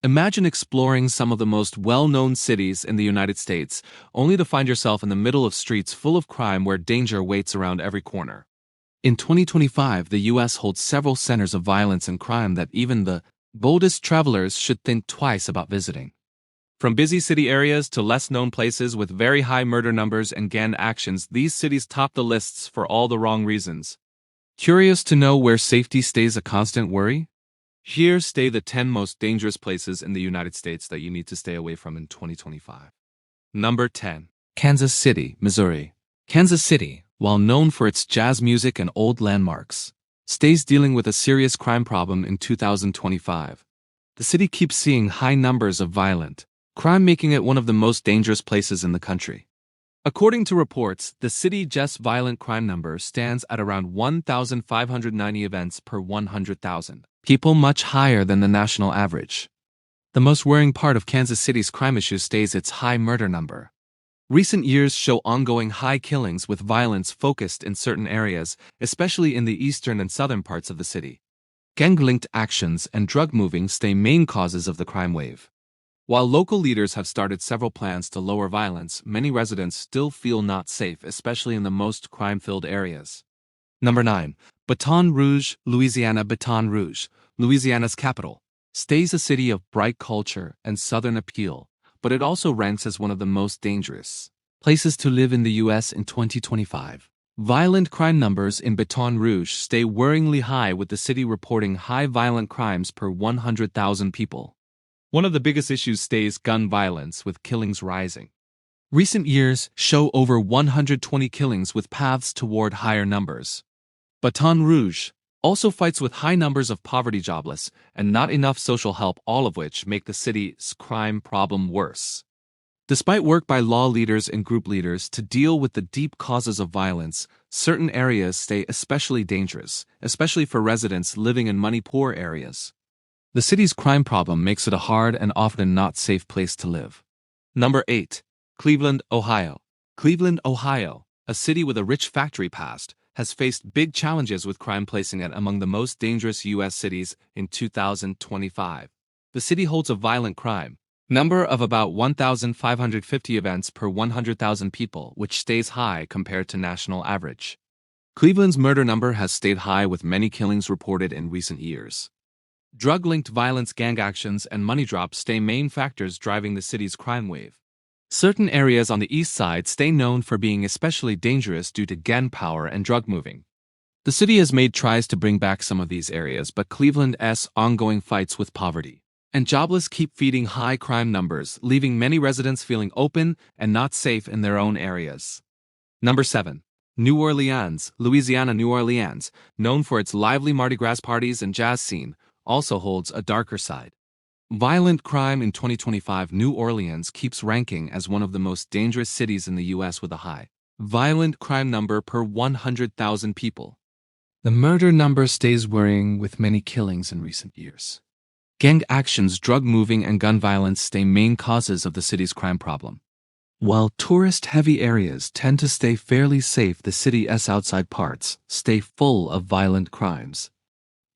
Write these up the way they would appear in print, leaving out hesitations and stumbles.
Imagine exploring some of the most well-known cities in the United States, only to find yourself in the middle of streets full of crime where danger waits around every corner. In 2025, the U.S. holds several centers of violence and crime that even the boldest travelers should think twice about visiting. From busy city areas to less-known places with very high murder numbers and gang actions, these cities top the lists for all the wrong reasons. Curious to know where safety stays a constant worry? Here stay the 10 most dangerous places in the United States that you need to stay away from in 2025. Number 10. Kansas City, Missouri. Kansas City, while known for its jazz music and old landmarks, stays dealing with a serious crime problem in 2025. The city keeps seeing high numbers of violent crime, making it one of the most dangerous places in the country. According to reports, the city's violent crime number stands at around 1,590 events per 100,000 people, much higher than the national average. The most worrying part of Kansas City's crime issue stays its high murder number. Recent years show ongoing high killings with violence focused in certain areas, especially in the eastern and southern parts of the city. Gang-linked actions and drug moving stay main causes of the crime wave. While local leaders have started several plans to lower violence, many residents still feel not safe, especially in the most crime-filled areas. Number 9. Baton Rouge, Louisiana. Baton Rouge, Louisiana's capital, stays a city of bright culture and southern appeal, but it also ranks as one of the most dangerous places to live in the U.S. in 2025. Violent crime numbers in Baton Rouge stay worryingly high, with the city reporting high violent crimes per 100,000 people. One of the biggest issues stays gun violence, with killings rising. Recent years show over 120 killings, with paths toward higher numbers. Baton Rouge also fights with high numbers of poverty, jobless, and not enough social help, all of which make the city's crime problem worse. Despite work by law leaders and group leaders to deal with the deep causes of violence, certain areas stay especially dangerous, especially for residents living in money-poor areas. The city's crime problem makes it a hard and often not safe place to live. Number 8. Cleveland, Ohio. Cleveland, Ohio, a city with a rich factory past, has faced big challenges with crime, placing it among the most dangerous U.S. cities in 2025. The city holds a violent crime number of about 1,550 events per 100,000 people, which stays high compared to national average. Cleveland's murder number has stayed high, with many killings reported in recent years. Drug-linked violence, gang actions, and money drops stay main factors driving the city's crime wave. Certain areas on the east side stay known for being especially dangerous due to gang power and drug moving. The city has made tries to bring back some of these areas, but Cleveland's ongoing fights with poverty and jobless keep feeding high crime numbers, leaving many residents feeling open and not safe in their own areas. Number 7. New Orleans, Louisiana. New Orleans, known for its lively Mardi Gras parties and jazz scene, also holds a darker side. Violent crime in 2025. New Orleans keeps ranking as one of the most dangerous cities in the U.S. with a high violent crime number per 100,000 people. The murder number stays worrying, with many killings in recent years. Gang actions, drug moving, and gun violence stay main causes of the city's crime problem. While tourist-heavy areas tend to stay fairly safe, the city's outside parts stay full of violent crimes.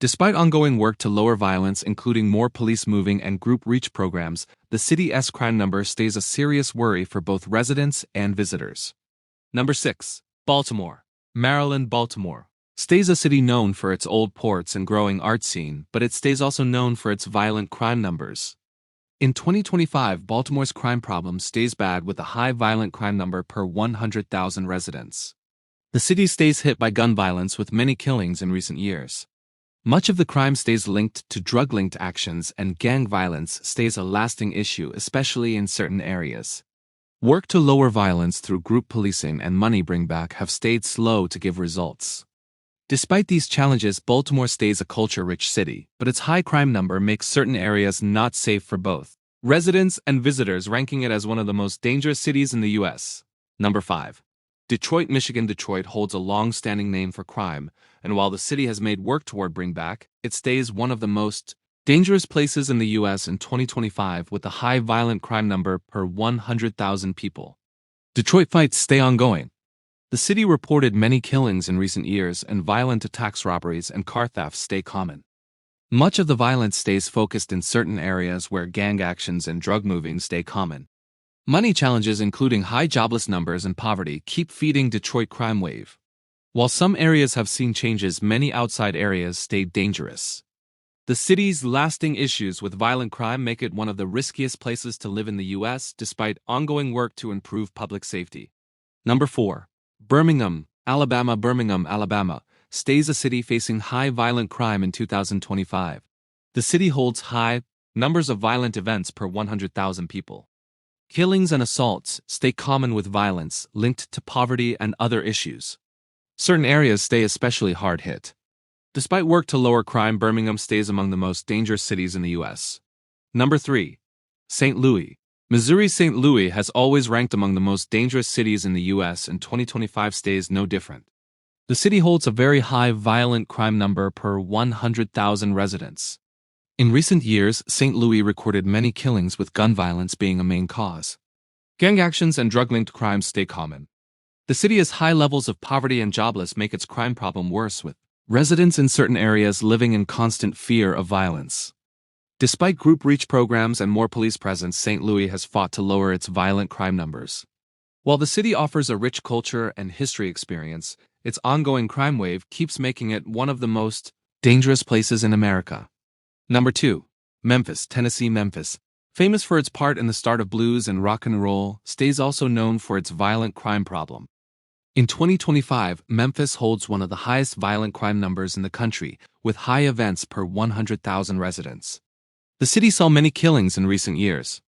Despite ongoing work to lower violence, including more police moving and group reach programs, the city's crime number stays a serious worry for both residents and visitors. Number 6. Baltimore, Maryland. Baltimore stays a city known for its old ports and growing art scene, but it stays also known for its violent crime numbers. In 2025, Baltimore's crime problem stays bad, with a high violent crime number per 100,000 residents. The city stays hit by gun violence, with many killings in recent years. Much of the crime stays linked to drug-linked actions, and gang violence stays a lasting issue, especially in certain areas. Work to lower violence through group policing and money bringback have stayed slow to give results. Despite these challenges, Baltimore stays a culture-rich city, but its high crime number makes certain areas not safe for both residents and visitors, ranking it as one of the most dangerous cities in the U.S. Number 5. Detroit, Michigan. Detroit holds a long-standing name for crime, and while the city has made work toward bringback, it stays one of the most dangerous places in the U.S. in 2025, with a high violent crime number per 100,000 people. Detroit fights stay ongoing. The city reported many killings in recent years, and violent attacks, robberies, and car thefts stay common. Much of the violence stays focused in certain areas where gang actions and drug moving stay common. Money challenges, including high jobless numbers and poverty, keep feeding Detroit crime wave. While some areas have seen changes, many outside areas stay dangerous. The city's lasting issues with violent crime make it one of the riskiest places to live in the U.S. despite ongoing work to improve public safety. Number 4. Birmingham, Alabama. Birmingham, Alabama, stays a city facing high violent crime in 2025. The city holds high numbers of violent events per 100,000 people. Killings and assaults stay common, with violence linked to poverty and other issues. Certain areas stay especially hard hit. Despite work to lower crime, Birmingham stays among the most dangerous cities in the U.S. Number 3. St. Louis, Missouri. St. Louis has always ranked among the most dangerous cities in the U.S., and 2025 stays no different. The city holds a very high violent crime number per 100,000 residents. In recent years, St. Louis recorded many killings, with gun violence being a main cause. Gang actions and drug-linked crimes stay common. The city has high levels of poverty, and jobless make its crime problem worse, with residents in certain areas living in constant fear of violence. Despite group reach programs and more police presence, St. Louis has fought to lower its violent crime numbers. While the city offers a rich culture and history experience, its ongoing crime wave keeps making it one of the most dangerous places in America. Number 2. Memphis, Tennessee. Memphis, famous for its part in the start of blues and rock and roll, stays also known for its violent crime problem. In 2025, Memphis holds one of the highest violent crime numbers in the country, with high events per 100,000 residents. The city saw many killings in recent years.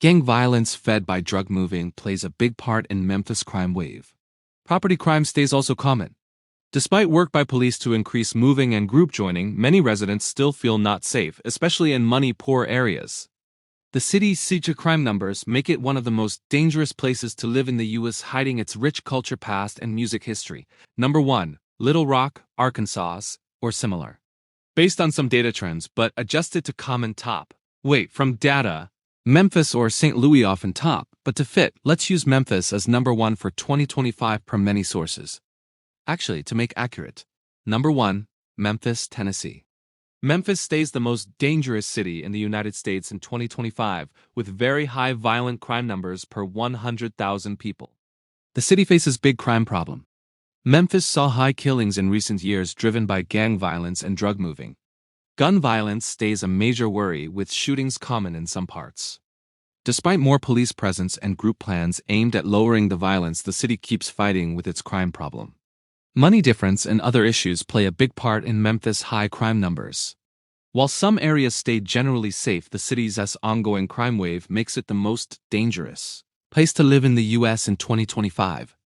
Gang violence fed by drug moving plays a big part in Memphis' crime wave. Property crime stays also common. Despite work by police to increase moving and group joining, many residents still feel not safe, especially in money-poor areas. The city's siege crime numbers make it one of the most dangerous places to live in the U.S., hiding its rich culture past and music history. Number 1. Little Rock, Arkansas, or similar. Based on some data trends, but adjusted to common top. From data, Memphis or St. Louis often top, but to fit, let's use Memphis as number 1 for 2025 per many sources. Actually, to make accurate, number 1, Memphis, Tennessee. Memphis stays the most dangerous city in the United States in 2025, with very high violent crime numbers per 100,000 people. The city faces big crime problem. Memphis saw high killings in recent years driven by gang violence and drug moving. Gun violence stays a major worry, with shootings common in some parts. Despite more police presence and group plans aimed at lowering the violence, the city keeps fighting with its crime problem. Money difference and other issues play a big part in Memphis' high crime numbers. While some areas stay generally safe, the city's ongoing crime wave makes it the most dangerous place to live in the U.S. in 2025.